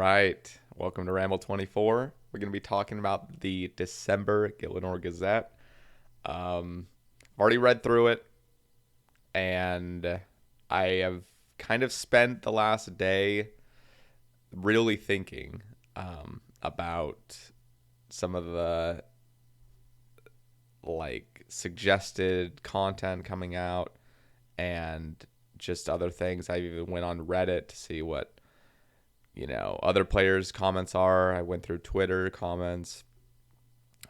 right. Welcome to Ramble 24. We're going to be talking about the December Gielinor Gazette. I've already read through it, and I have kind of spent the last day really thinking about some of the suggested content coming out and just other things. I even went on Reddit to see what other players' comments are. I went through Twitter comments,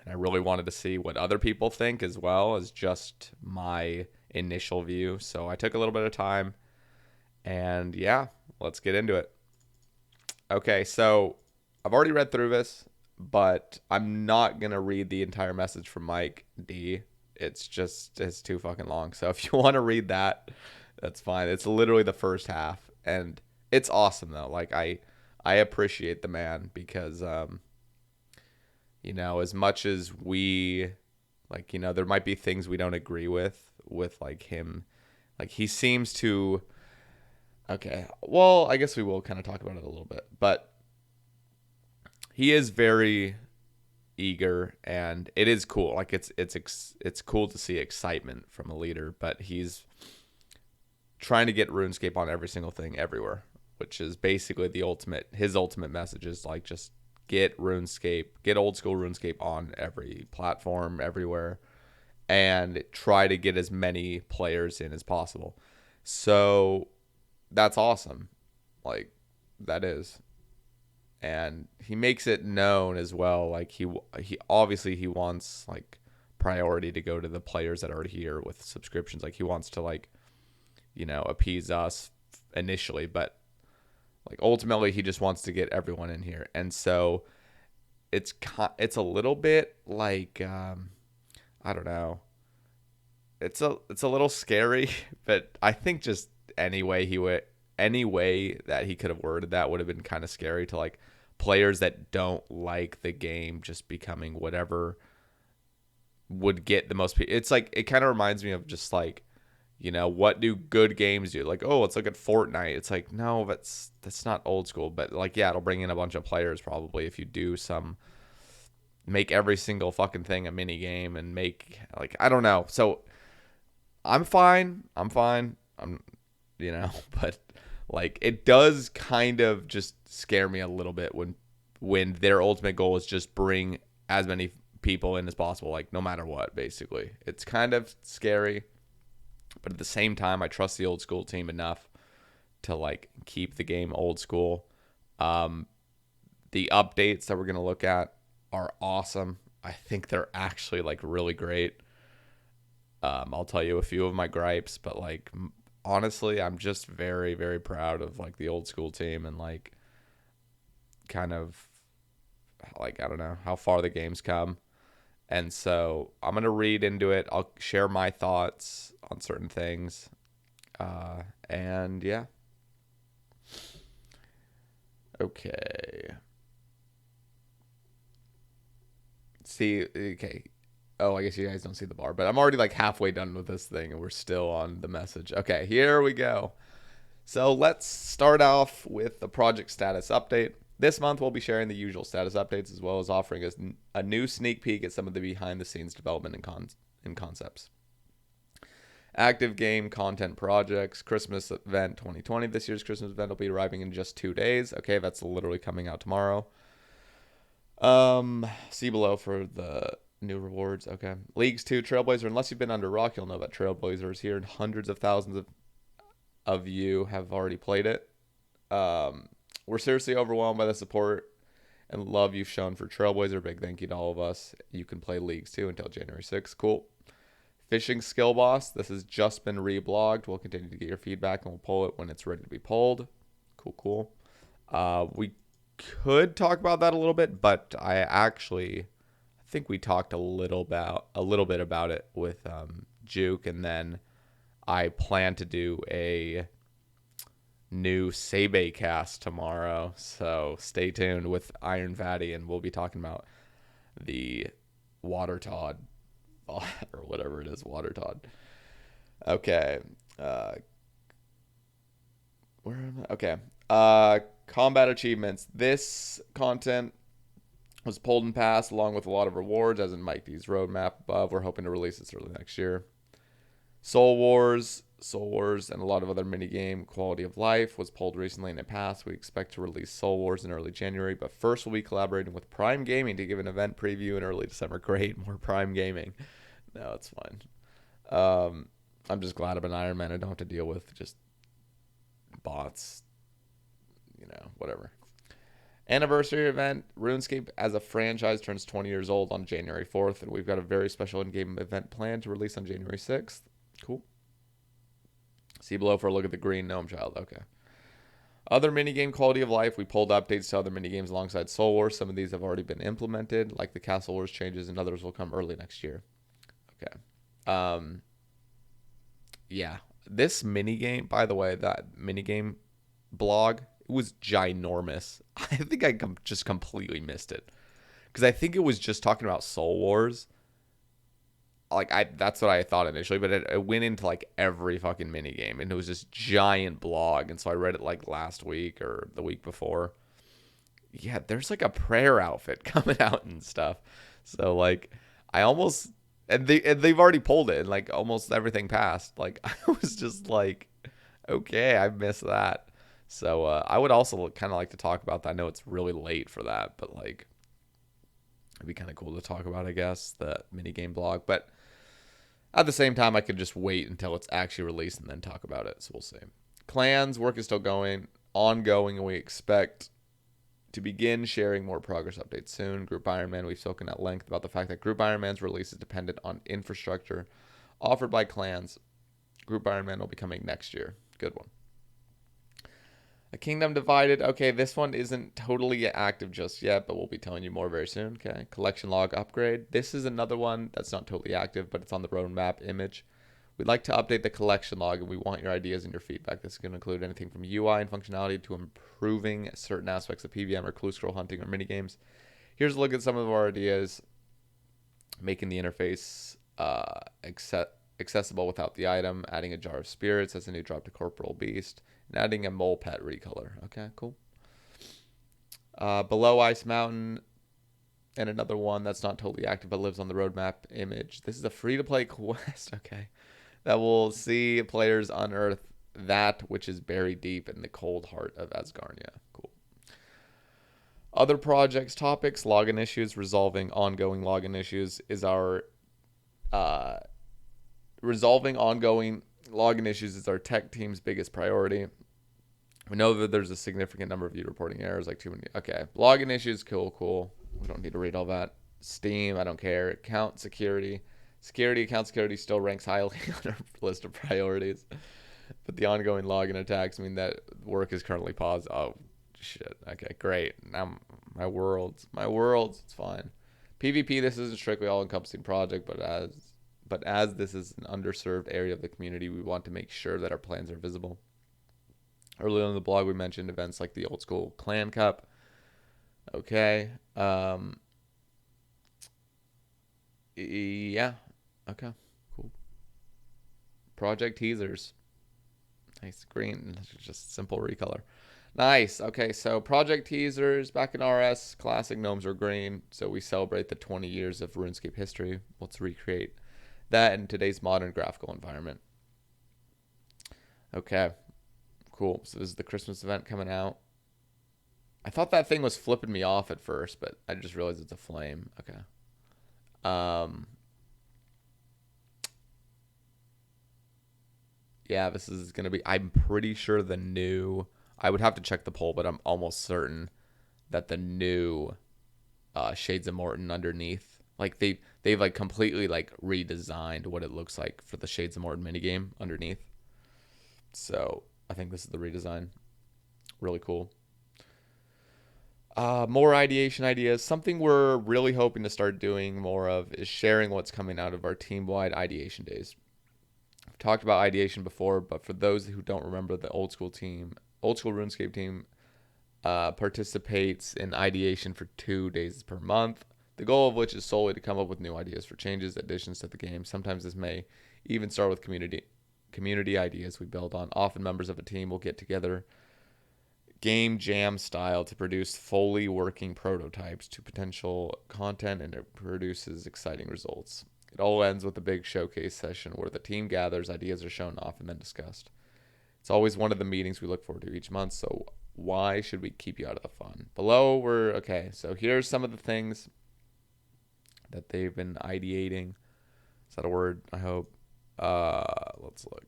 and I really wanted to see what other people think as well as just my initial view. So I took a little bit of time, and yeah, let's get into it. Okay, so I've already read through this, but I'm not going to read the entire message from Mike D. It's too fucking long. So if you want to read that, that's fine. It's literally the first half, and it's awesome though. I appreciate the man because as much as we there might be things we don't agree with him. He seems to. Okay, well, I guess we will kind of talk about it a little bit, but he is very eager, and it is cool. It's cool to see excitement from a leader, but he's trying to get RuneScape on every single thing everywhere, which is basically his ultimate message is just get RuneScape, get old school RuneScape on every platform everywhere, and try to get as many players in as possible. So that's awesome. That is. And he makes it known as well. He obviously he wants priority to go to the players that are here with subscriptions. He wants to appease us initially, but ultimately he just wants to get everyone in here. And so it's a little bit I don't know. It's a little scary, but I think just any way that he could have worded that would have been kind of scary to players that don't like the game just becoming whatever would get the most people. It's it kind of reminds me of just what do good games do? Oh, let's look at Fortnite. It's no, that's not old school, but yeah, it'll bring in a bunch of players probably if you do make every single fucking thing a mini game and make I don't know. So I'm fine. But it does kind of just scare me a little bit when their ultimate goal is just bring as many people in as possible, no matter what, basically. It's kind of scary, but at the same time, I trust the old school team enough to keep the game old school. The updates that we're going to look at are awesome. I think they're actually really great. I'll tell you a few of my gripes, but honestly, I'm just very, very proud of the old school team and kind of I don't know how far the game's come. And so I'm going to read into it. I'll share my thoughts on certain things. And yeah. Okay. Okay. Oh, I guess you guys don't see the bar, but I'm already halfway done with this thing and we're still on the message. Okay, here we go. So let's start off with the project status update. This month we'll be sharing the usual status updates as well as offering us a new sneak peek at some of the behind the scenes development and concepts. Active game content projects, Christmas event 2020. This year's Christmas event will be arriving in just 2 days. Okay, that's literally coming out tomorrow. See below for the new rewards. Okay. Leagues 2, Trailblazer. Unless you've been under rock, you'll know that Trailblazer is here, and hundreds of thousands of you have already played it. We're seriously overwhelmed by the support and love you've shown for Trailblazer. Big thank you to all of us. You can play Leagues 2 until January 6th. Cool. Fishing Skill Boss. This has just been reblogged. We'll continue to get your feedback, and we'll pull it when it's ready to be pulled. Cool. We could talk about that a little bit, but I think we talked a little bit about it with Juke, and then I plan to do a new Sebe cast tomorrow, so stay tuned with Iron Fatty, and we'll be talking about the Water Todd or whatever it is, Water Todd. Okay, where am I? Okay, Combat achievements. This content was pulled and passed along with a lot of rewards, as in Mike D's roadmap above. We're hoping to release this early next year. Soul Wars, and a lot of other minigame quality of life was pulled recently and it passed. We expect to release Soul Wars in early January, but first we'll be collaborating with Prime Gaming to give an event preview in early December. Great, more Prime Gaming. No, it's fine. I'm just glad I'm an Iron Man. I don't have to deal with just bots, whatever. Anniversary event. RuneScape as a franchise turns 20 years old on January 4th, and we've got a very special in-game event planned to release on January 6th. Cool. See below for a look at the green gnome child. Okay. Other minigame quality of life. We pulled updates to other minigames alongside Soul Wars. Some of these have already been implemented, like the Castle Wars changes, and others will come early next year. Okay. Yeah. This minigame, by the way, that minigame blog, it was ginormous. I think I just completely missed it. Because I think it was just talking about Soul Wars. That's what I thought initially, but it went into like every fucking minigame, and it was this giant blog, and so I read it like last week or the week before. Yeah, there's like a prayer outfit coming out and stuff. So like I almost and they've already pulled it, and like almost everything passed. Like I was just like, okay, I missed that. So I would also kind of like to talk about that. I know it's really late for that, but like it'd be kind of cool to talk about, I guess, the minigame blog. But at the same time, I could just wait until it's actually released and then talk about it. So we'll see. Clans, work is still ongoing, and we expect to begin sharing more progress updates soon. Group Iron Man, we've spoken at length about the fact that Group Iron Man's release is dependent on infrastructure offered by clans. Group Iron Man will be coming next year. Good one. A Kingdom Divided. Okay, this one isn't totally active just yet, but we'll be telling you more very soon. Okay, Collection Log Upgrade. This is another one that's not totally active, but it's on the roadmap image. We'd like to update the collection log, and we want your ideas and your feedback. This is going to include anything from UI and functionality to improving certain aspects of PVM or clue scroll hunting or minigames. Here's a look at some of our ideas. Making the interface accessible without the item, adding a jar of spirits as a new drop to Corporal Beast, and adding a mole pet recolor. Okay, cool. Below Ice Mountain, and another one that's not totally active but lives on the roadmap image. This is a free-to-play quest, okay, that will see players unearth that which is buried deep in the cold heart of Asgarnia. Cool. Other projects, topics, login issues, resolving ongoing login issues is our resolving ongoing login issues is our tech team's biggest priority. We know that there's a significant number of you reporting errors, like too many. Okay, login issues, cool. We don't need to read all that. Steam, I don't care. Account security. Account security still ranks highly on our list of priorities. But the ongoing login attacks mean that work is currently paused. Oh, shit. Okay, great. Now my worlds, it's fine. PvP, this isn't strictly all-encompassing project, but as this is an underserved area of the community, we want to make sure that our plans are visible. Earlier in the blog, we mentioned events like the Old School Clan Cup. Okay. Yeah. Okay. Cool. Project teasers. Nice green. Just simple recolor. Nice. Okay, so project teasers. Back in RS, classic gnomes are green. So we celebrate the 20 years of RuneScape history. Let's recreate that in today's modern graphical environment. Okay. Cool. So this is the Christmas event coming out. I thought that thing was flipping me off at first, but I just realized it's a flame. Okay. Yeah, this is going to be, I'm pretty sure the new, I would have to check the poll, but I'm almost certain that the new Shades of Morton underneath, like they've like completely like redesigned what it looks like for the Shades of Morton minigame underneath. So I think this is the redesign. Really cool. More ideation ideas. Something we're really hoping to start doing more of is sharing what's coming out of our team-wide ideation days. I've talked about ideation before, but for those who don't remember, the old school RuneScape team participates in ideation for 2 days per month. The goal of which is solely to come up with new ideas for changes, additions to the game. Sometimes this may even start with community ideas we build on. Often members of a team will get together game jam style to produce fully working prototypes to potential content, and it produces exciting results. It all ends with a big showcase session where the team gathers, ideas are shown off, and then discussed. It's always one of the meetings we look forward to each month, so why should we keep you out of the fun? Below, okay, so here's some of the things that they've been ideating. Is that a word? I hope. Let's look.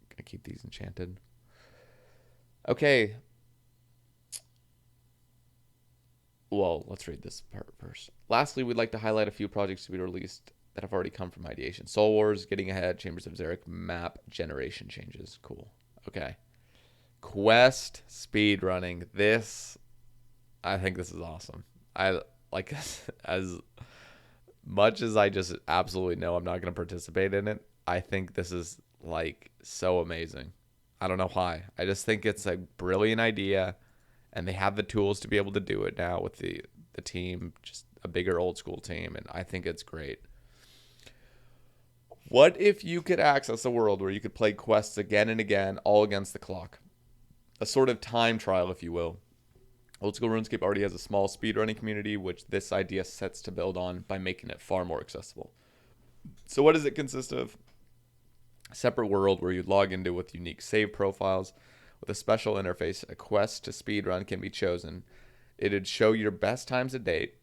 Gonna keep these enchanted. Okay. Well, let's read this part first. Lastly, we'd like to highlight a few projects to be released that have already come from ideation. Soul Wars, Getting Ahead, Chambers of Xeric, map generation changes. Cool. Okay. Quest speedrunning. I think this is awesome. I like as much as I just absolutely know I'm not going to participate in it. I think this is like so amazing. I don't know why. I just think it's a brilliant idea, and they have the tools to be able to do it now with the team, just a bigger old school team, and I think it's great. What if you could access a world where you could play quests again and again, all against the clock? A sort of time trial, if you will. Old School RuneScape already has a small speedrunning community, which this idea sets to build on by making it far more accessible. So what does it consist of? A separate world where you log into with unique save profiles. With a special interface, a quest to speedrun can be chosen. It'd show your best times to date.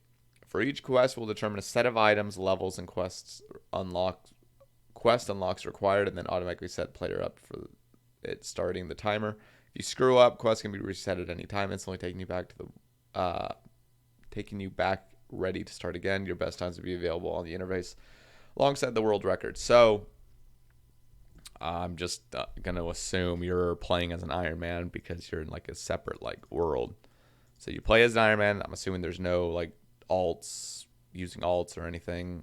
For each quest, we'll determine a set of items, levels, and quest unlocks required, and then automatically set player up for it starting the timer. If you screw up, quests can be reset at any time, instantly taking you back ready to start again. Your best times will be available on the interface alongside the world record. So I'm just going to assume you're playing as an Iron Man because you're in like a separate like world. So you play as an Iron Man. I'm assuming there's no like using alts or anything.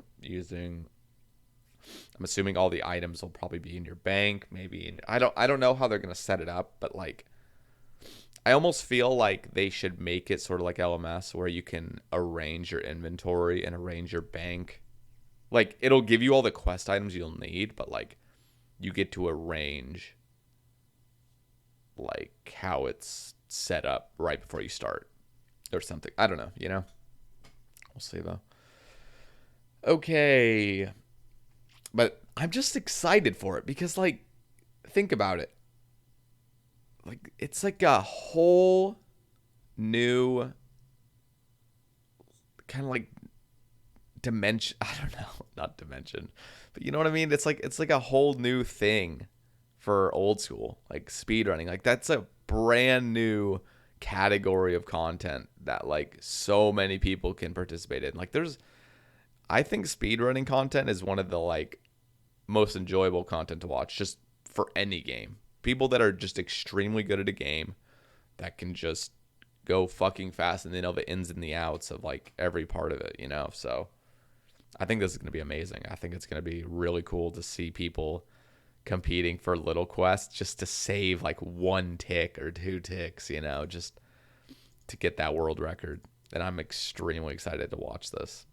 I'm assuming all the items will probably be in your bank. Maybe I don't know how they're going to set it up, but like I almost feel like they should make it sort of like LMS where you can arrange your inventory and arrange your bank. Like it'll give you all the quest items you'll need, but like you get to arrange like how it's set up right before you start or something. I don't know, We'll see though. Okay. But I'm just excited for it because like think about it. Like it's like a whole new kind of like dimension. I don't know, not dimension, but you know what I mean? It's like a whole new thing for old school, like speedrunning. Like that's a brand new category of content that like so many people can participate in. Like I think speedrunning content is one of the like most enjoyable content to watch just for any game. People that are just extremely good at a game that can just go fucking fast and they know the ins and the outs of like every part of it, So I think this is going to be amazing. I think it's going to be really cool to see people competing for little quests just to save like 1 tick or 2 ticks, just to get that world record. And I'm extremely excited to watch this.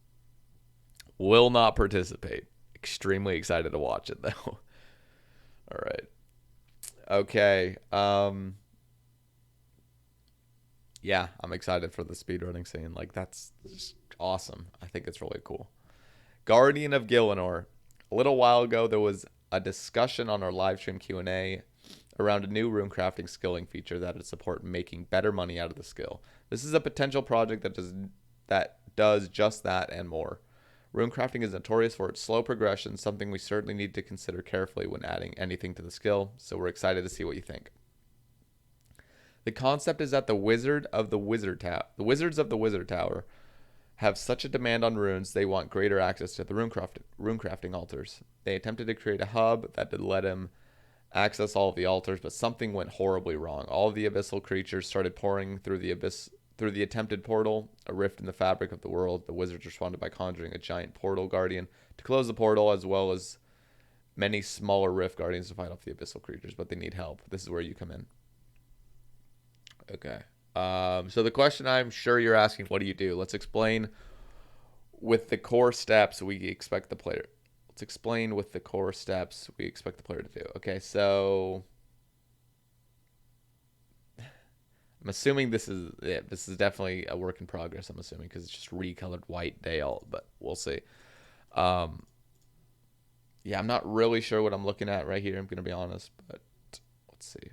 Will not participate. Extremely excited to watch it though. All right. Okay. Yeah, I'm excited for the speedrunning scene. Like that's just awesome. I think it's really cool. Guardian of Gielinor. A little while ago, there was a discussion on our live stream Q&A around a new rune crafting skilling feature that would support making better money out of the skill. This is a potential project that does just that and more. Rune crafting is notorious for its slow progression, something we certainly need to consider carefully when adding anything to the skill, so we're excited to see what you think. The concept is that the Wizards of the Wizard Tower have such a demand on runes, they want greater access to the rune crafting altars. They attempted to create a hub that would let him access all of the altars, but something went horribly wrong. All of the abyssal creatures started pouring through the attempted portal, a rift in the fabric of the world. The wizards responded by conjuring a giant portal guardian to close the portal, as well as many smaller rift guardians to fight off the abyssal creatures, but they need help. This is where you come in. Okay. So the question I'm sure you're asking, what do you do? Let's explain with the core steps we expect the player. Let's explain with the core steps we expect the player to do. Okay, so I'm I'm assuming this is it. This is definitely a work in progress, I'm assuming, because it's just recolored white Dale, but we'll see. Um, yeah, I'm not really sure what I'm looking at right here, I'm going to be honest, but let's see.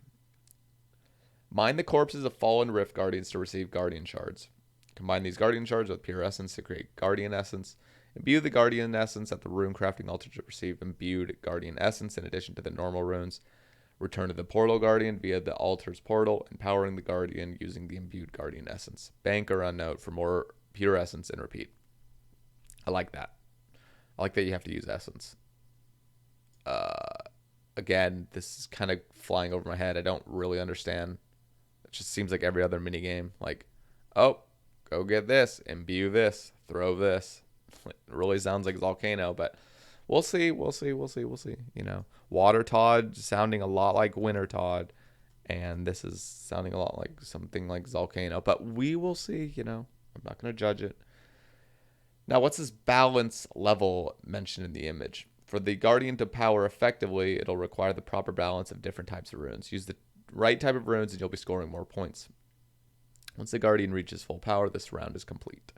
Mine the corpses of fallen Rift Guardians to receive Guardian Shards. Combine these Guardian Shards with Pure Essence to create Guardian Essence. Imbue the Guardian Essence at the rune crafting altar to receive imbued Guardian Essence in addition to the normal runes. Return to the Portal Guardian via the altar's portal, empowering the Guardian using the imbued Guardian Essence. Bank or Unnote for more Pure Essence and repeat. I like that. I like that you have to use Essence. Again, this is kind of flying over my head. I don't really understand. It just seems like every other minigame. Like, oh, go get this, imbue this, throw this. It really sounds like Volcano, but we'll see. You know, Water Todd sounding a lot like Winter Todd, and this is sounding a lot like something like Volcano, but we will see. You know, I'm not going to judge it. Now, what's this balance level mentioned in the image? For the Guardian to power effectively, it'll require the proper balance of different types of runes. Use the right type of runes and you'll be scoring more points. Once the Guardian reaches full power, this round is complete.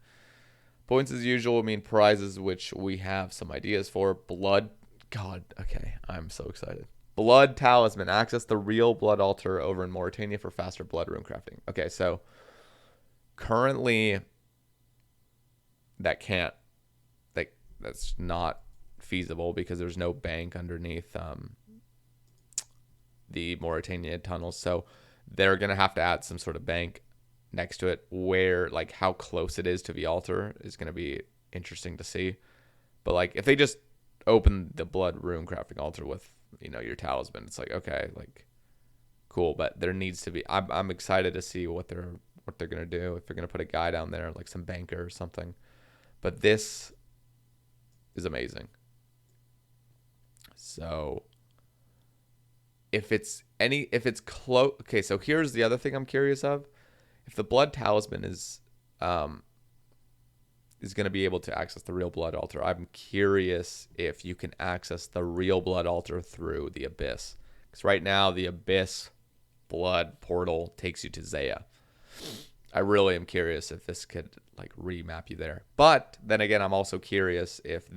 Points as usual mean prizes, which we have some ideas for. Blood. God, okay, I'm so excited. Blood Talisman. Access the real blood altar over in Mauritania for faster blood rune crafting. Okay, so currently that's not feasible because there's no bank underneath the Mauritania tunnels. So they're going to have to add some sort of bank next to it where, like, how close it is to the altar is going to be interesting to see. But, like, if they just open the blood rune crafting altar with, you know, your talisman, it's like, okay, like, cool. But there needs to be, I'm excited to see what they're going to do. If they're going to put a guy down there, like some banker or something. But this is amazing. So if it's close, okay, so here's the other thing I'm curious of. If the blood talisman is going to be able to access the real blood altar, I'm curious if you can access the real blood altar through the abyss. Because right now the abyss blood portal takes you to Zaya. I really am curious if this could, like, remap you there. But then again, I'm also curious if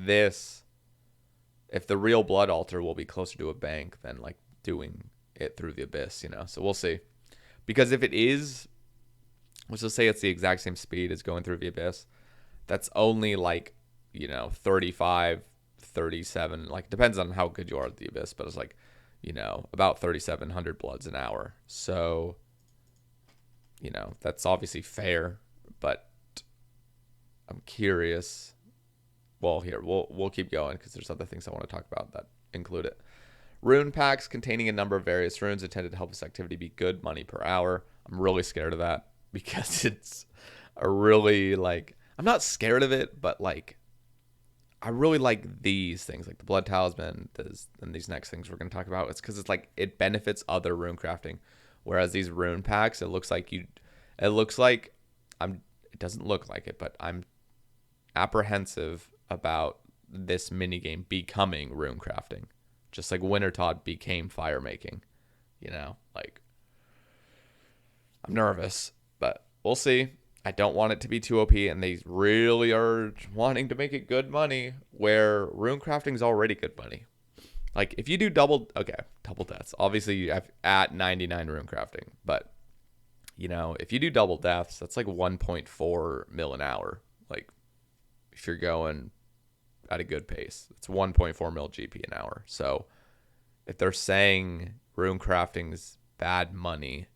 the real blood altar will be closer to a bank than, like, doing it through the abyss, you know. So we'll see. Because if it is, let's just say it's the exact same speed as going through the abyss, that's only, like, you know, 35, 37, like, depends on how good you are at the abyss, but it's like, you know, about 3,700 bloods an hour. So, you know, that's obviously fair, but I'm curious. Well, here, we'll keep going because there's other things I want to talk about that include it. Rune packs containing a number of various runes intended to help this activity be good money per hour. I'm really scared of that because it's a really, like, I'm not scared of it, but, like, I really like these things, like the blood talisman, and these next things we're going to talk about. It's because it's like it benefits other rune crafting. Whereas these rune packs, it doesn't look like it, but I'm apprehensive about this minigame becoming rune crafting. Just like Winter Todd became fire making. You know, like, I'm nervous, but we'll see. I don't want it to be too OP, and they really are wanting to make it good money, where rune crafting is already good money. Like, if you do double deaths, obviously you have at 99 rune crafting, but, you know, if you do double deaths, that's like 1.4 mil an hour. Like, if you're going at a good pace, it's 1.4 mil GP an hour. So if they're saying rune crafting's bad money,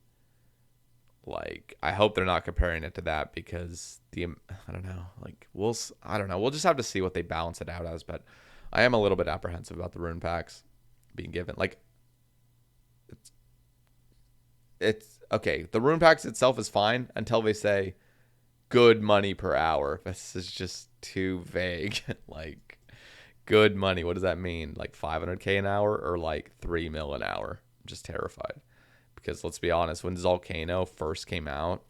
like, I hope they're not comparing it to that, because I don't know, like, we'll just have to see what they balance it out as. But I am a little bit apprehensive about the rune packs being given. Like, it's okay. The rune packs itself is fine until they say good money per hour. This is just too vague. Like, good money, what does that mean? Like 500k an hour or like 3 mil an hour? I'm just terrified. Because let's be honest, when Volcano first came out,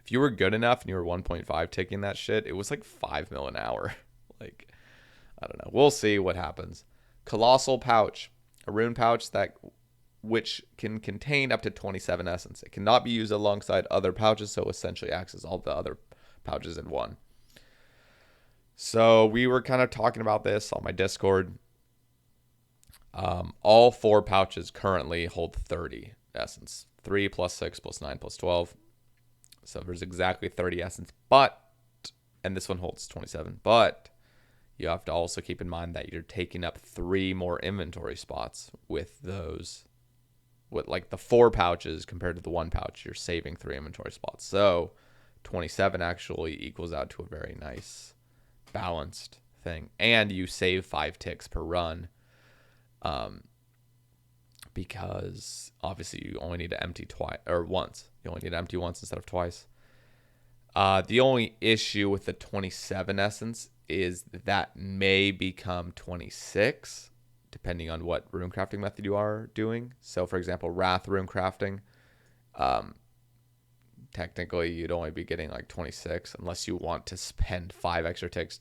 if you were good enough and you were 1.5 ticking that shit, it was like 5 mil an hour. Like, I don't know. We'll see what happens. Colossal Pouch. A rune pouch that which can contain up to 27 essence. It cannot be used alongside other pouches, so essentially acts as all the other pouches in one. So we were kind of talking about this on my Discord. All 4 pouches currently hold 30 essence. 3 plus 6 plus 9 plus 12. So there's exactly 30 essence. And this one holds 27. But you have to also keep in mind that you're taking up 3 more inventory spots with those. With like the 4 pouches compared to the 1 pouch, you're saving 3 inventory spots. So 27 actually equals out to a very nice balanced thing. And you save 5 ticks per run. Because obviously you only need to empty once. You only need to empty once instead of twice. The only issue with the 27 essence is that may become 26 depending on what rune crafting method you are doing. So for example, Wrath rune crafting, technically you'd only be getting like 26 unless you want to spend 5 extra ticks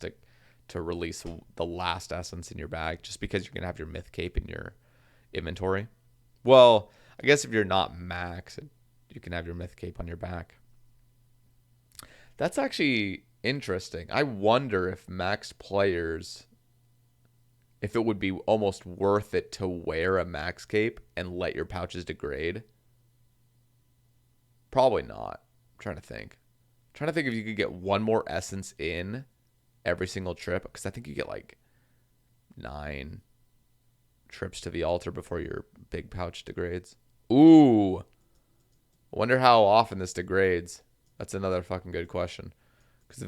to release the last essence in your bag, just because you're going to have your myth cape in your inventory. Well, I guess if you're not max, you can have your myth cape on your back. That's actually interesting. I wonder if max players, if it would be almost worth it to wear a max cape and let your pouches degrade. Probably not. I'm trying to think if you could get 1 more essence in every single trip, because I think you get like 9 trips to the altar before your big pouch degrades. Ooh. I wonder how often this degrades. That's another fucking good question. Because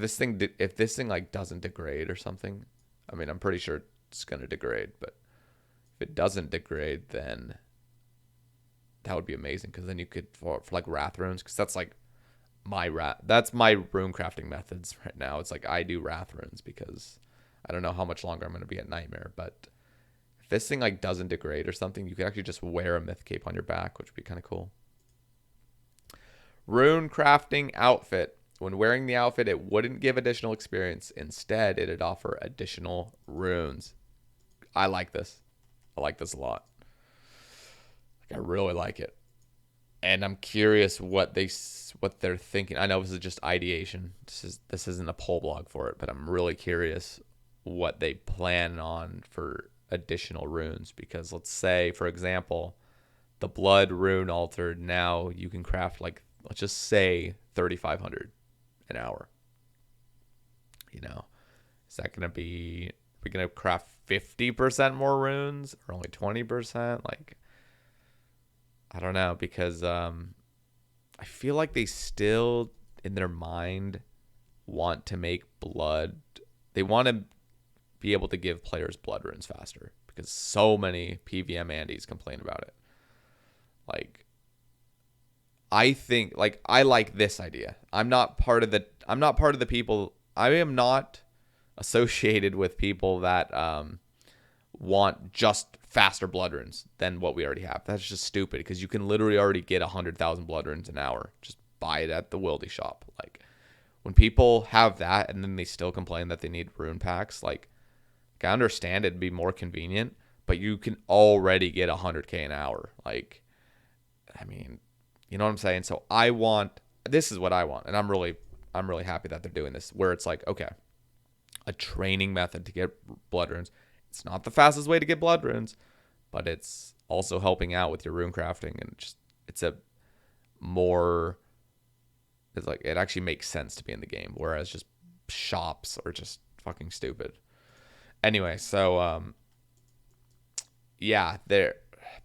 if this thing like doesn't degrade or something, I mean, I'm pretty sure it's gonna degrade. But if it doesn't degrade, then that would be amazing. Because then you could for like wrath runes, because that's like that's my rune crafting methods right now. It's like I do wrath runes because I don't know how much longer I'm gonna be at Nightmare, but if this thing like doesn't degrade or something, you could actually just wear a myth cape on your back, which would be kind of cool. Rune crafting outfit. When wearing the outfit, it wouldn't give additional experience. Instead, it'd offer additional runes. I like this. I like this a lot. Like, I really like it. And I'm curious what they're thinking. I know this is just ideation. This isn't a poll blog for it, but I'm really curious what they plan on for additional runes. Because let's say, for example, the blood rune altar, now you can craft like, let's just say 3,500 an hour. You know, is that going to be, are we going to craft 50% more runes or only 20%? Like, I don't know, because I feel like they still, in their mind, want to make blood. They want to be able to give players blood runes faster, because so many PVM Andes complain about it. Like, I think, like, I like this idea. I'm not part of the people. I am not associated with people that want just faster blood runes than what we already have. That's just stupid, because you can literally already get 100,000 blood runes an hour. Just buy it at the Wildy shop. Like, when people have that and then they still complain that they need rune packs, like I understand it'd be more convenient, but you can already get 100K an hour. Like, I mean, you know what I'm saying? So this is what I want. And I'm really happy that they're doing this, where it's like, okay, a training method to get blood runes. It's not the fastest way to get blood runes, but it's also helping out with your rune crafting. And it's like, it actually makes sense to be in the game. Whereas just shops are just fucking stupid. Anyway, so, yeah,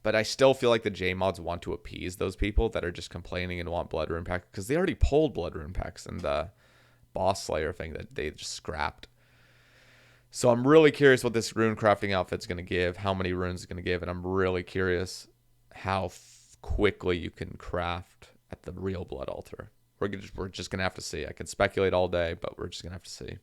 but I still feel like the JMods want to appease those people that are just complaining and want blood rune packs, because they already pulled blood rune packs in the boss slayer thing that they just scrapped. So I'm really curious what this rune crafting outfit's going to give, how many runes it's going to give, and I'm really curious how quickly you can craft at the real blood altar. We're just going to have to see. I can speculate all day, but we're just going to have to see.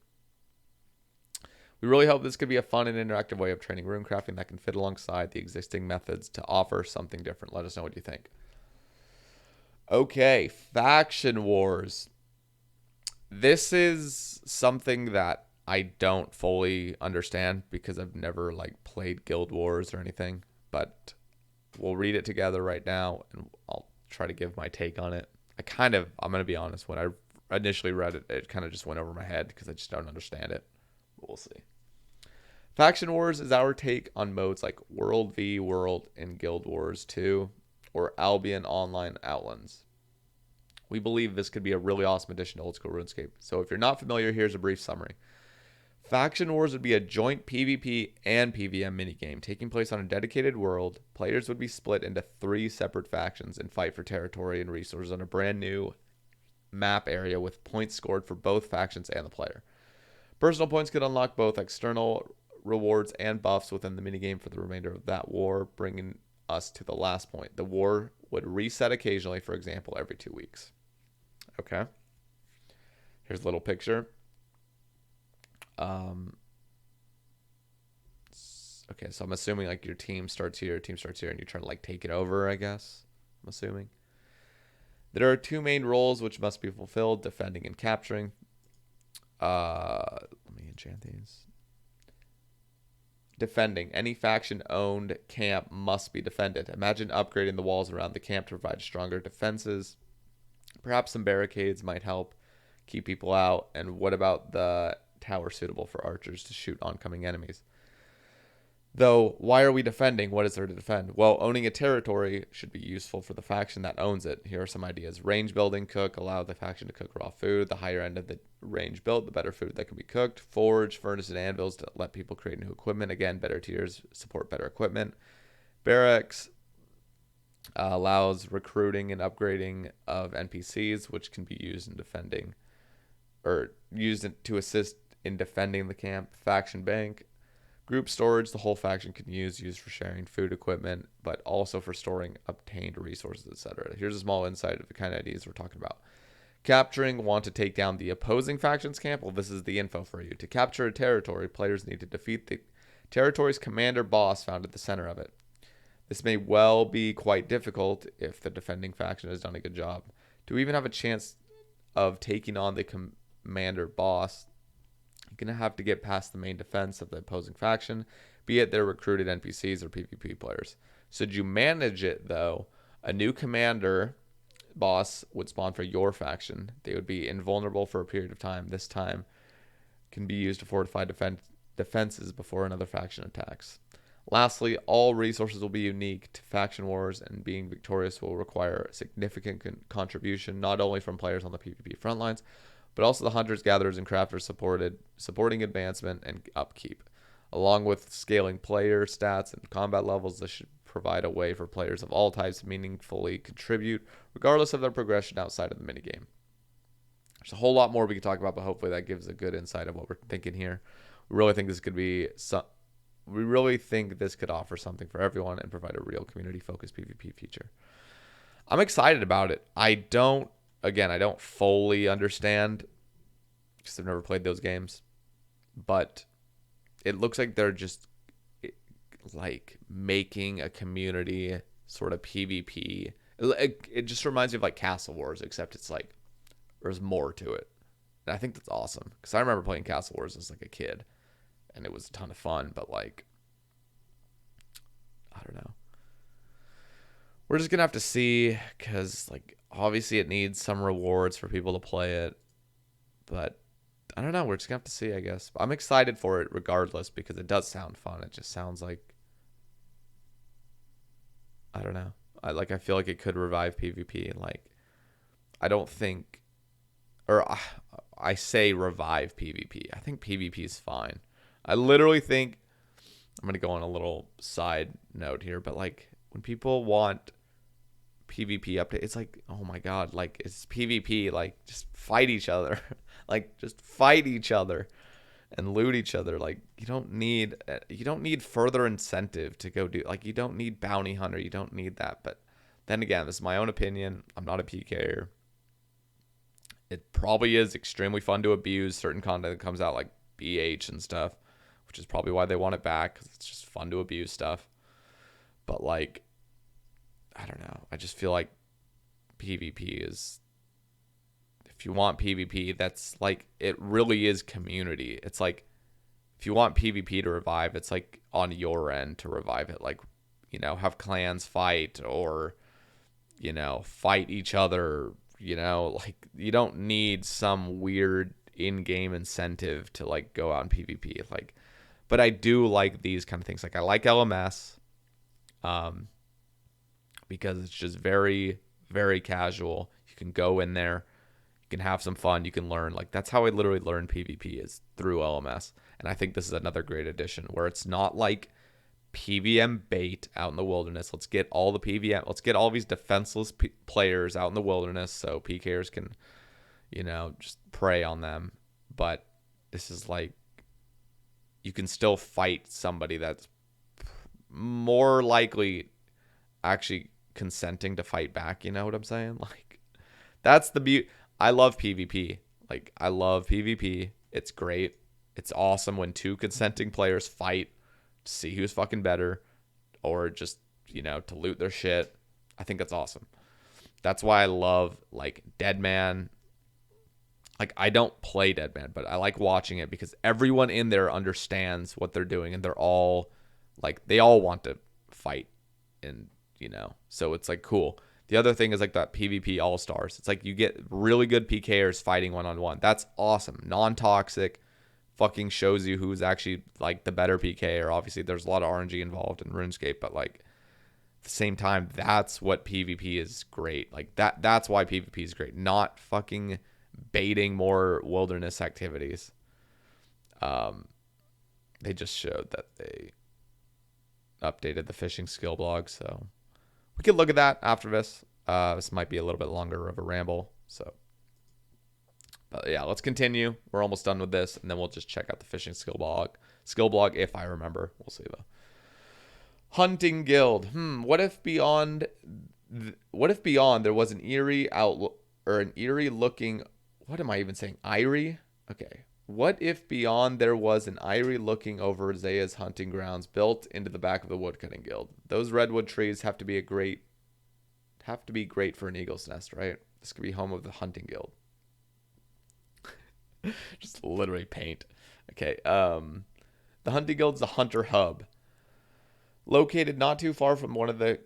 We really hope this could be a fun and interactive way of training rune crafting that can fit alongside the existing methods to offer something different. Let us know what you think. Okay, faction wars. This is something that I don't fully understand, because I've never like played Guild Wars or anything, but We'll read it together right now, and I'll try to give my take on it. I'm going to be honest, when I initially read it, it kind of just went over my head because I just don't understand it. But we'll see. Faction Wars is our take on modes like World v World in Guild Wars 2 or Albion Online Outlands. We believe this could be a really awesome addition to Old School RuneScape. So if you're not familiar, here's a brief summary. Faction Wars would be a joint PvP and PvM minigame taking place on a dedicated world. Players would be split into 3 separate factions and fight for territory and resources on a brand new map area with points scored for both factions and the player. Personal points could unlock both external rewards and buffs within the minigame for the remainder of that war, bringing us to the last point. The war would reset occasionally, for example, every 2 weeks. Okay. Here's a little picture. Okay, so I'm assuming like your team starts here, and you're trying to like take it over, I guess. I'm assuming. There are 2 main roles which must be fulfilled, defending and capturing. Let me enchant these. Defending. Any faction-owned camp must be defended. Imagine upgrading the walls around the camp to provide stronger defenses. Perhaps some barricades might help keep people out. And what about the tower suitable for archers to shoot oncoming enemies? Though, why are we defending? What is there to defend? Well, owning a territory should be useful for the faction that owns it. Here are some ideas. Range building, cook, allow the faction to cook raw food. The higher end of the range built, the better food that can be cooked. Forge, furnace, and anvils to let people create new equipment. Again, better tiers support better equipment. Barracks allows recruiting and upgrading of NPCs, which can be used in defending, or used to assist in defending the camp. Faction bank. Group storage, the whole faction can use, used for sharing food equipment, but also for storing obtained resources, etc. Here's a small insight of the kind of ideas we're talking about. Capturing, want to take down the opposing faction's camp? Well, this is the info for you. To capture a territory, players need to defeat the territory's commander boss found at the center of it. This may well be quite difficult if the defending faction has done a good job. To even have a chance of taking on the commander boss, you're going to have to get past the main defense of the opposing faction, be it their recruited NPCs or PvP players. Should you manage it, though, a new commander boss would spawn for your faction. They would be invulnerable for a period of time. This time can be used to fortify defenses before another faction attacks. Lastly, all resources will be unique to faction wars, and being victorious will require a significant contribution not only from players on the PvP front lines, but also the hunters, gatherers, and crafters supporting advancement and upkeep. Along with scaling player stats and combat levels, this should provide a way for players of all types to meaningfully contribute, regardless of their progression outside of the minigame. There's a whole lot more we can talk about, but hopefully that gives a good insight of what we're thinking here. We really think this could offer something for everyone and provide a real community-focused PvP feature. I'm excited about it. I don't fully understand because I've never played those games, but it looks like they're just like making a community sort of PvP. It just reminds me of like Castle Wars, except it's like there's more to it. And I think that's awesome because I remember playing Castle Wars as like a kid and it was a ton of fun, but like, I don't know. We're just going to have to see because like, obviously, it needs some rewards for people to play it. But I don't know. We're just going to have to see, I guess. I'm excited for it regardless because it does sound fun. It just sounds like, I don't know. I feel like it could revive PvP. And like, I don't think, or I say revive PvP. I think PvP is fine. I literally think, I'm going to go on a little side note here, but like when people want PvP update, it's like, oh my god, like it's PvP, like just fight each other. Like just fight each other and loot each other. Like you don't need further incentive to go do, like you don't need bounty hunter, you don't need that. But then again, this is my own opinion. I'm not a PKer. It probably is extremely fun to abuse certain content that comes out like BH and stuff, which is probably why they want it back, because it's just fun to abuse stuff. But like, I don't know. I just feel like PvP is, if you want PvP, that's like, it really is community. It's like, if you want PvP to revive, it's like on your end to revive it. Like, have clans fight or, fight each other, like you don't need some weird in-game incentive to like go out in PvP. Like, but I do like these kind of things. Like I like LMS, because it's just very, very casual. You can go in there, you can have some fun, you can learn. Like that's how I literally learned PvP is through LMS. And I think this is another great addition where it's not like PVM bait out in the wilderness. Let's get all the PVM. Let's get all these defenseless players out in the wilderness so PKers can, just prey on them. But this is like you can still fight somebody that's more likely actually consenting to fight back. You know what I'm saying? Like that's the beauty. I love PvP. Like I love PvP. It's great. It's awesome when two consenting players fight to see who's fucking better or just, to loot their shit. I think that's awesome. That's why I love like Deadman. Like I don't play Deadman, but I like watching it because everyone in there understands what they're doing and they're all like, they all want to fight and, so it's like cool. The other thing is like that PvP All-Stars. It's like you get really good PKers fighting one-on-one. That's awesome. Non-toxic. Fucking shows you who's actually like the better PKer. Obviously, there's a lot of RNG involved in RuneScape, but like at the same time, that's what PvP is great. Like that's why PvP is great. Not fucking baiting more wilderness activities. They just showed that they updated the fishing skill blog, so we could look at that after this. This might be a little bit longer of a ramble, so. But yeah, let's continue. We're almost done with this, and then we'll just check out the fishing skill blog. Skill blog, if I remember. We'll see though. Hunting guild. What if beyond there was an eerie outlook or an eerie looking? What am I even saying? Eerie. Okay. What if beyond there was an eerie looking over Zaya's hunting grounds built into the back of the woodcutting guild? Those redwood trees have to be great for an eagle's nest, right? This could be home of the hunting guild. Just literally paint. Okay. The hunting guild's the hunter hub, located not too far from one of the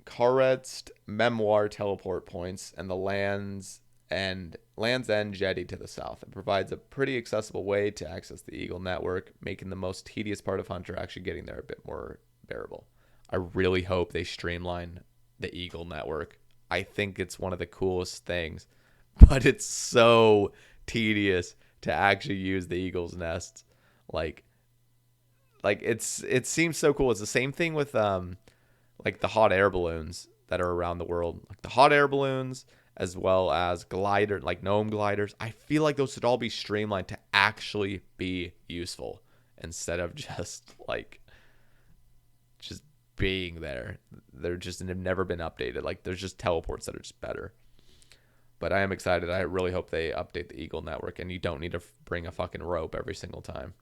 Karetz memoir teleport points and the Land's End jetty to the south. It provides a pretty accessible way to access the Eagle network, making the most tedious part of Hunter actually getting there a bit more bearable. I really hope they streamline the Eagle network. I think it's one of the coolest things, but it's so tedious to actually use the Eagle's nests. Like it seems so cool. It's the same thing with like the hot air balloons that are around the world. Like the hot air balloons as well as like gnome gliders. I feel like those should all be streamlined to actually be useful instead of just being there. They're just have never been updated. Like there's just teleports that are just better. But I am excited. I really hope they update the Eagle network and you don't need to bring a fucking rope every single time.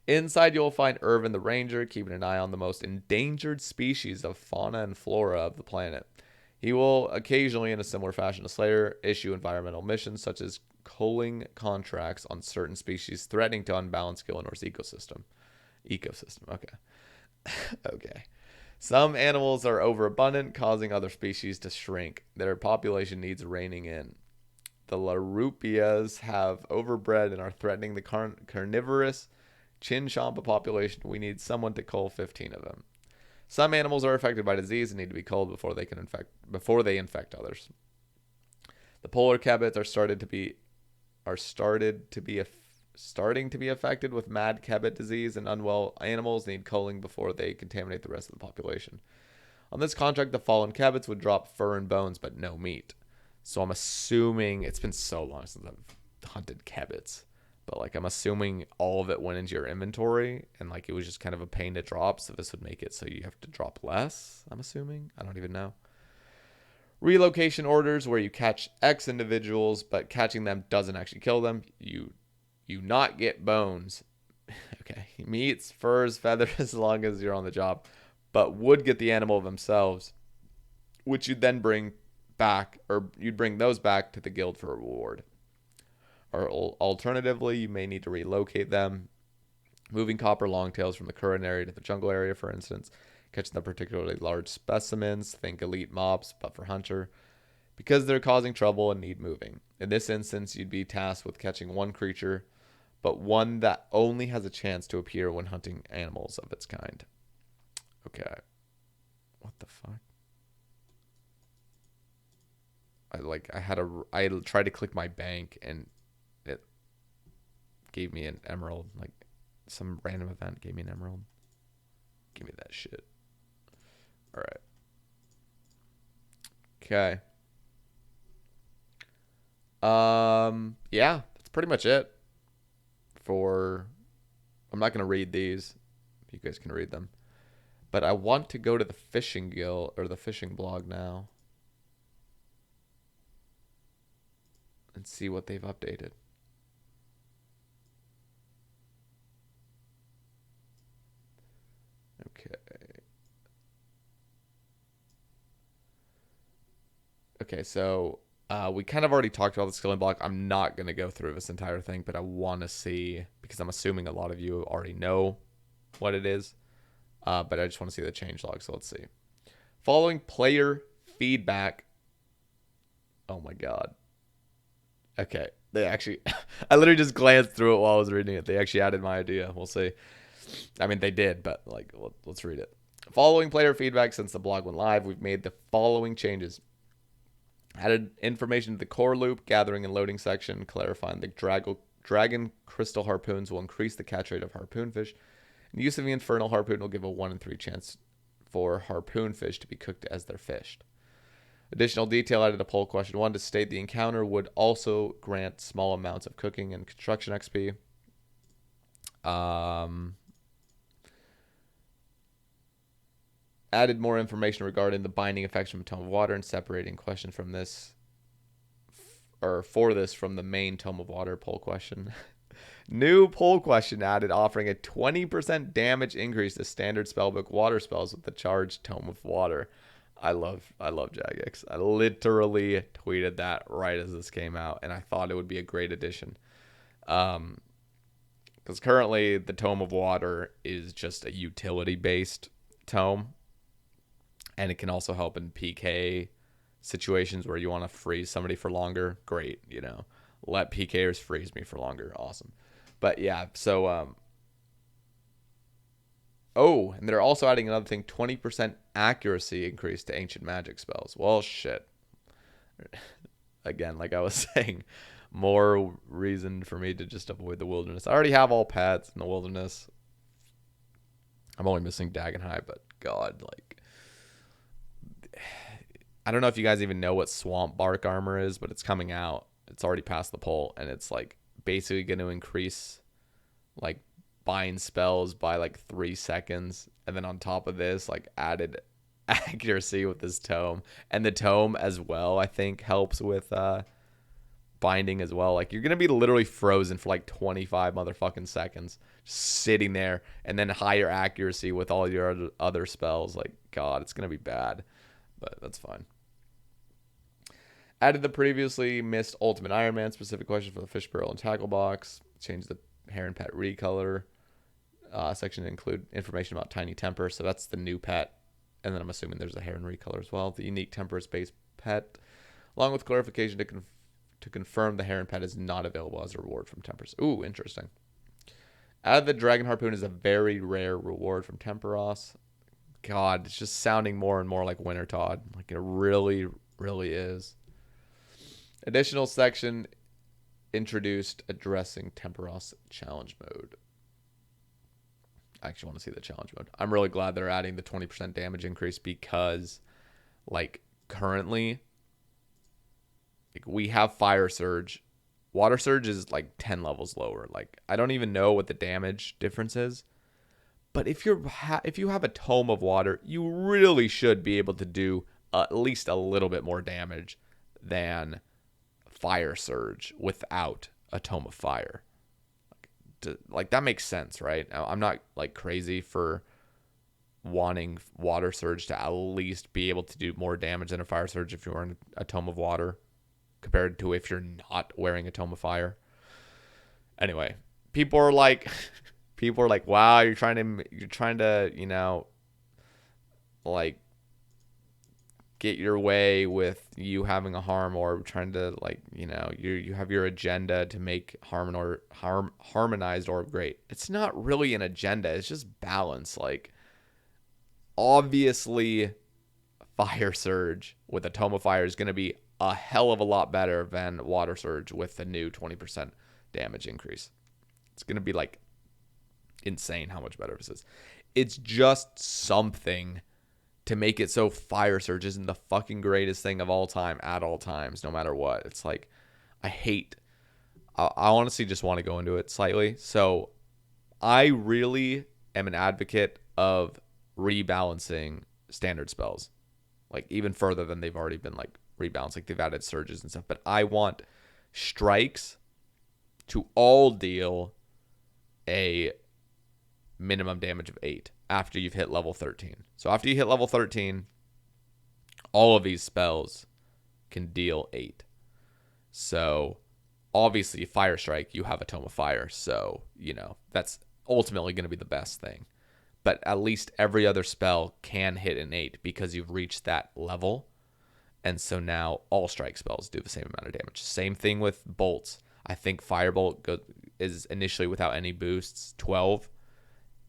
Inside, you'll find Irvin the Ranger, keeping an eye on the most endangered species of fauna and flora of the planet. He will occasionally, in a similar fashion to Slayer, issue environmental missions such as culling contracts on certain species threatening to unbalance Gielinor's ecosystem. Okay. Okay. Some animals are overabundant, causing other species to shrink. Their population needs reining in. The Larupias have overbred and are threatening the carnivorous Chinchompa population. We need someone to cull 15 of them. Some animals are affected by disease and need to be culled before they infect others. The polar cabbits are starting to be affected with mad cabbit disease, and unwell animals need culling before they contaminate the rest of the population. On this contract, the fallen cabbits would drop fur and bones, but no meat. So I'm assuming it's been so long since I've hunted cabbits. But like I'm assuming all of it went into your inventory and like it was just kind of a pain to drop. So this would make it so you have to drop less, I'm assuming. I don't even know. Relocation orders where you catch X individuals, but catching them doesn't actually kill them. You not get bones. Okay. Meats, furs, feathers as long as you're on the job. But would get the animal themselves, which you'd then bring back, or you'd bring those back to the guild for a reward. Or alternatively, you may need to relocate them. Moving copper longtails from the current area to the jungle area, for instance. Catching the particularly large specimens, think elite mobs, but for hunter, because they're causing trouble and need moving. In this instance, you'd be tasked with catching one creature, but one that only has a chance to appear when hunting animals of its kind. Okay. What the fuck? I tried to click my bank and it gave me an emerald. Like some random event gave me an emerald. Give me that shit. All right. Okay. Yeah, that's pretty much it for, I'm not going to read these. You guys can read them. But I want to go to the fishing guild or the fishing blog now and see what they've updated. Okay. Okay, so we kind of already talked about the skilling block. I'm not going to go through this entire thing, but I want to see, because I'm assuming a lot of you already know what it is. But I just want to see the changelog, so let's see. Following player feedback. Oh my god. Okay, they actually, I literally just glanced through it while I was reading it. They actually added my idea. We'll see. I mean, they did, but like, let's read it. Following player feedback since the blog went live, we've made the following changes. Added information to the core loop, gathering and loading section, clarifying the dragon crystal harpoons will increase the catch rate of harpoonfish. And use of the infernal harpoon will give a 1 in 3 chance for harpoonfish to be cooked as they're fished. Additional detail added to poll question 1 to state the encounter would also grant small amounts of cooking and construction XP. Added more information regarding the binding effects from Tome of Water and separating question from this, or for this from the main Tome of Water poll question. New poll question added, offering a 20% damage increase to standard spellbook water spells with the charged Tome of Water. I love Jagex. I literally tweeted that right as this came out, and I thought it would be a great addition. Because currently the Tome of Water is just a utility-based tome, and it can also help in PK situations where you want to freeze somebody for longer. Great, you know, let PKers freeze me for longer. Awesome. But yeah, so oh, and they're also adding another thing, 20% accuracy increase to ancient magic spells. Well, shit. Again, like I was saying, more reason for me to just avoid the wilderness. I already have all pets in the wilderness. I'm only missing Dagenhai, but God, like, I don't know if you guys even know what swamp bark armor is, but it's coming out. It's already past the poll, and it's like basically going to increase like bind spells by like 3 seconds, and then on top of this, like added accuracy with this tome, and the tome as well I think helps with binding as well. Like you're gonna be literally frozen for like 25 motherfucking seconds just sitting there, and then higher accuracy with all your other spells. Like God, it's gonna be bad, but that's fine. Added the previously missed Ultimate Iron Man specific question for the fish barrel and tackle box. Changed the Heron Pet recolor section to include information about Tiny Temper. So that's the new pet. And then I'm assuming there's a Heron recolor as well. The unique Temper-based pet. Along with clarification to confirm the Heron Pet is not available as a reward from Tempers. Ooh, interesting. Added the Dragon Harpoon is a very rare reward from Temperos. God, it's just sounding more and more like Winter Todd. Like it really, really is. Additional section introduced addressing Temperos challenge mode. I actually want to see the challenge mode. I'm really glad they're adding the 20% damage increase because, like, currently, like, we have Fire Surge. Water Surge is like 10 levels lower. Like, I don't even know what the damage difference is. But if you have a Tome of Water, you really should be able to do at least a little bit more damage than Fire Surge without a Tome of Fire. Like that makes sense, right? I'm not like crazy for wanting Water Surge to at least be able to do more damage than a Fire Surge if you're wearing a Tome of Water compared to if you're not wearing a Tome of Fire. Anyway, people are like People are like, wow, you're trying to, like get your way with you having a harm orb, trying to like, you have your agenda to make harmonized orb great. It's not really an agenda. It's just balance. Like, obviously, Fire Surge with a Tome of Fire is going to be a hell of a lot better than Water Surge with the new 20% damage increase. It's going to be like insane how much better this is. It's just something to make it so Fire Surge isn't the fucking greatest thing of all time at all times, no matter what. It's like, I honestly just want to go into it slightly. So I really am an advocate of rebalancing standard spells, like even further than they've already been like rebalanced. Like they've added surges and stuff, but I want strikes to all deal a minimum damage of 8 after you've hit level 13. So after you hit level 13, all of these spells can deal 8. So obviously Fire Strike, you have a Tome of Fire, so that's ultimately going to be the best thing. But at least every other spell can hit an 8 because you've reached that level. And so now all strike spells do the same amount of damage. Same thing with bolts. I think Firebolt is initially without any boosts 12.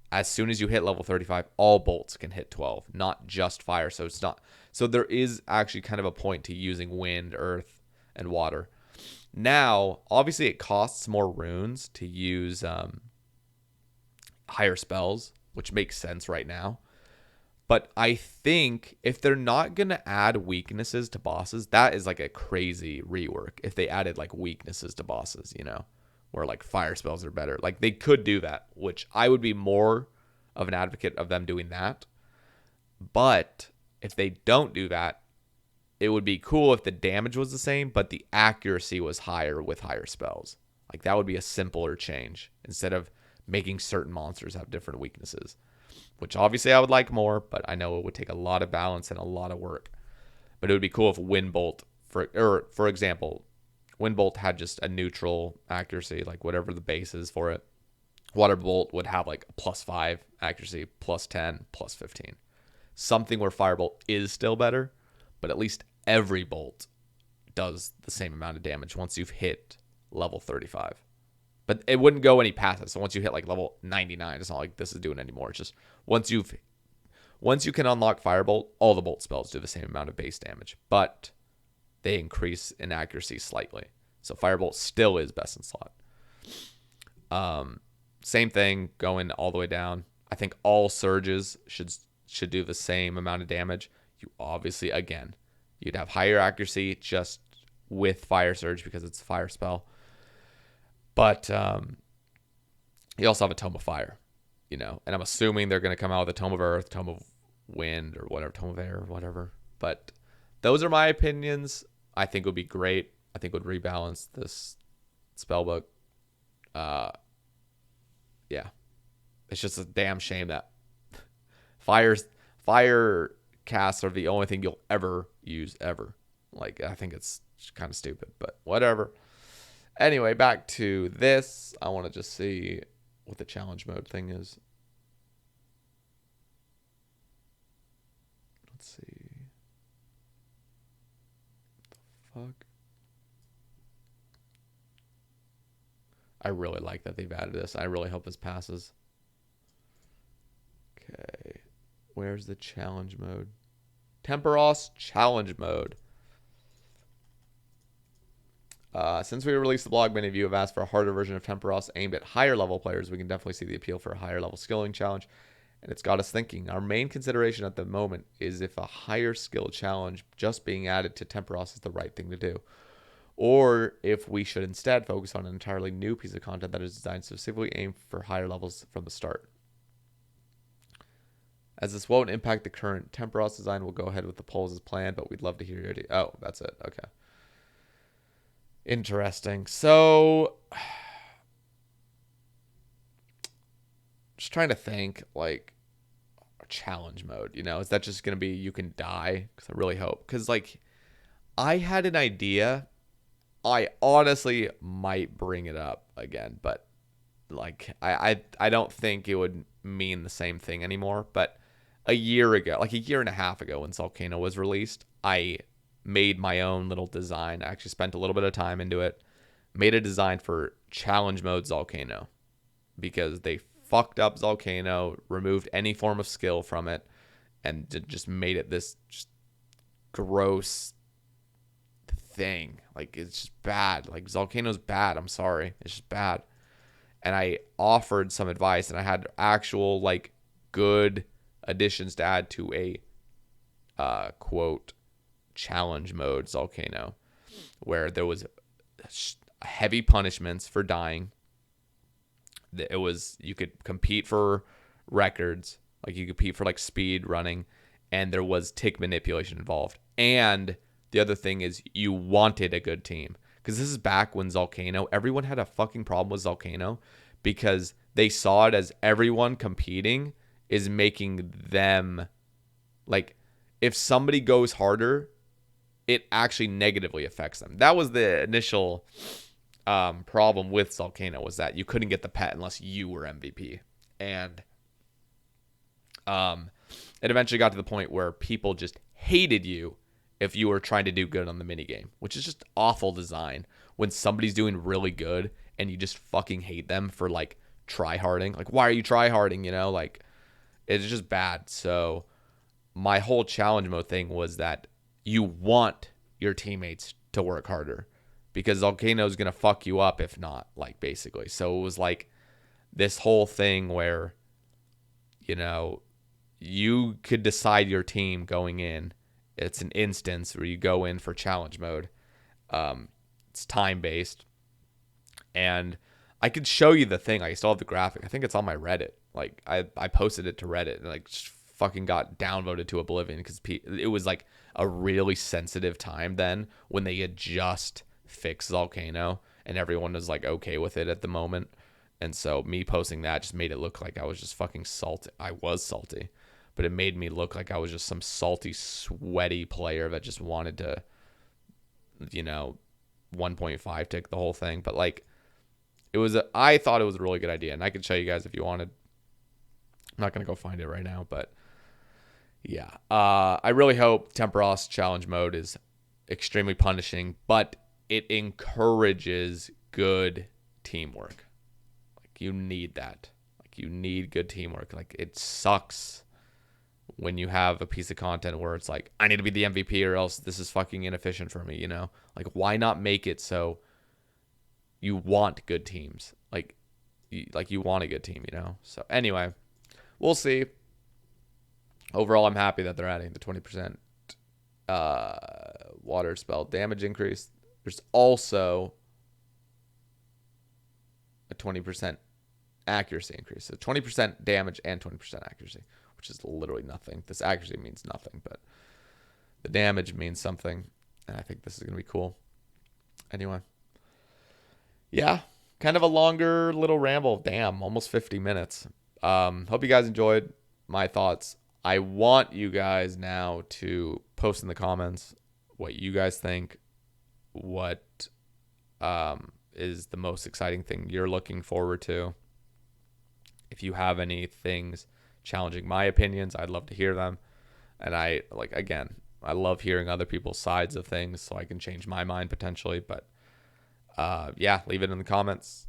As soon as you hit level 35, all bolts can hit 12, not just fire. So there is actually kind of a point to using wind, earth, and water. Now, obviously it costs more runes to use higher spells, which makes sense right now. But I think if they're not going to add weaknesses to bosses, that is like a crazy rework. If they added like weaknesses to bosses, where like fire spells are better. Like they could do that, which I would be more of an advocate of them doing that. But if they don't do that, it would be cool if the damage was the same, but the accuracy was higher with higher spells. Like that would be a simpler change instead of making certain monsters have different weaknesses, which obviously I would like more, but I know it would take a lot of balance and a lot of work. But it would be cool if Windbolt, for example, Windbolt had just a neutral accuracy, like whatever the base is for it. Waterbolt would have like a +5 accuracy, +10, +15. Something where Firebolt is still better, but at least every bolt does the same amount of damage once you've hit level 35. But it wouldn't go any past it. So once you hit like level 99, it's not like this is doing anymore. It's just once you can unlock Firebolt, all the bolt spells do the same amount of base damage, but they increase in accuracy slightly. So Firebolt still is best in slot. Same thing going all the way down. I think all surges should do the same amount of damage. You obviously, again, you'd have higher accuracy just with Fire Surge because it's a fire spell. But you also have a Tome of Fire, and I'm assuming they're going to come out with a Tome of Earth, Tome of Wind, or whatever, Tome of Air, or whatever. But those are my opinions. I think it would be great. I think it would rebalance this spellbook. Yeah. It's just a damn shame that fire casts are the only thing you'll ever use, ever. Like, I think it's kind of stupid, but whatever. Anyway, back to this. I want to just see what the challenge mode thing is. Let's see. What the fuck? I really like that they've added this. I really hope this passes. Okay. Where's the challenge mode? Temperos challenge mode. Since we released the blog, many of you have asked for a harder version of Temperos aimed at higher level players. We can definitely see the appeal for a higher level skilling challenge, and it's got us thinking. Our main consideration at the moment is if a higher skill challenge just being added to Temperos is the right thing to do, or if we should instead focus on an entirely new piece of content that is designed specifically aimed for higher levels from the start. As this won't impact the current Temperos design, we'll go ahead with the polls as planned, but we'd love to hear your idea. Oh, that's it. Okay. Interesting. So, just trying to think, like, a challenge mode, is that just going to be you can die? Because I really hope. Because, like, I had an idea. I honestly might bring it up again, but like I don't think it would mean the same thing anymore. But a year ago, like a year and a half ago, when Volcano was released, I made my own little design. I actually spent a little bit of time into it. Made a design for challenge mode Volcano because they fucked up Volcano, removed any form of skill from it, and just made it this just gross thing. Like, it's just bad. Like, Volcano's bad. I'm sorry. It's just bad. And I offered some advice, and I had actual, like, good additions to add to a quote challenge mode Volcano, where there was heavy punishments for dying. It was, you could compete for records, like you could compete for like speed running, and there was tick manipulation involved. And the other thing is you wanted a good team, because this is back when Volcano, everyone had a fucking problem with Volcano because they saw it as everyone competing is making them, like, if somebody goes harder, it actually negatively affects them. That was the initial problem with Volcano, was that you couldn't get the pet unless you were MVP. And it eventually got to the point where people just hated you if you were trying to do good on the minigame, which is just awful design. When somebody's doing really good and you just fucking hate them for, like, try-harding. Like, why are you try-harding, you know? Like, it's just bad. So my whole challenge mode thing was that you want your teammates to work harder, because Volcano's going to fuck you up if not, like, basically. So it was like this whole thing where, you know, you could decide your team going in. It's an instance where you go in for challenge mode. It's time-based. And I could show you the thing. I still have the graphic. I think it's on my Reddit. Like, I posted it to Reddit, and, like, just fucking got downvoted to oblivion because it was, like, a really sensitive time then when they had just fixed Volcano, and everyone was, like, okay with it at the moment. And so me posting that just made it look like I was just fucking salty. I was salty, but it made me look like I was just some salty, sweaty player that just wanted to, you know, 1.5 tick the whole thing. But, like, I thought it was a really good idea, and I could show you guys if you wanted. I'm not going to go find it right now, but yeah. I really hope Temperos challenge mode is extremely punishing, but it encourages good teamwork. Like, you need that. Like, you need good teamwork. Like, it sucks when you have a piece of content where it's like, I need to be the MVP or else this is fucking inefficient for me, you know? Like, why not make it so you want good teams? Like you want a good team, you know? So anyway, we'll see. Overall, I'm happy that they're adding the 20% water spell damage increase. There's also a 20% accuracy increase. So 20% damage and 20% accuracy, which is literally nothing. This accuracy means nothing, but the damage means something. And I think this is going to be cool. Anyway. Yeah. Kind of a longer little ramble. Damn, almost 50 minutes. Hope you guys enjoyed my thoughts. I want you guys now to post in the comments what you guys think. What is the most exciting thing you're looking forward to? If you have any things challenging my opinions, I'd love to hear them. And I love hearing other people's sides of things so I can change my mind potentially. But yeah, leave it in the comments.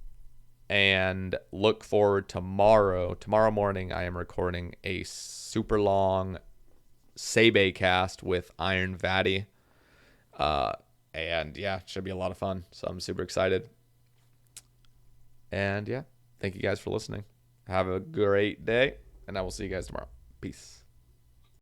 And look forward tomorrow morning. I am recording a super long Sebe cast with Iron Vatty. And yeah, it should be a lot of fun. So I'm super excited. And yeah, thank you guys for listening. Have a great day, and I will see you guys tomorrow. Peace.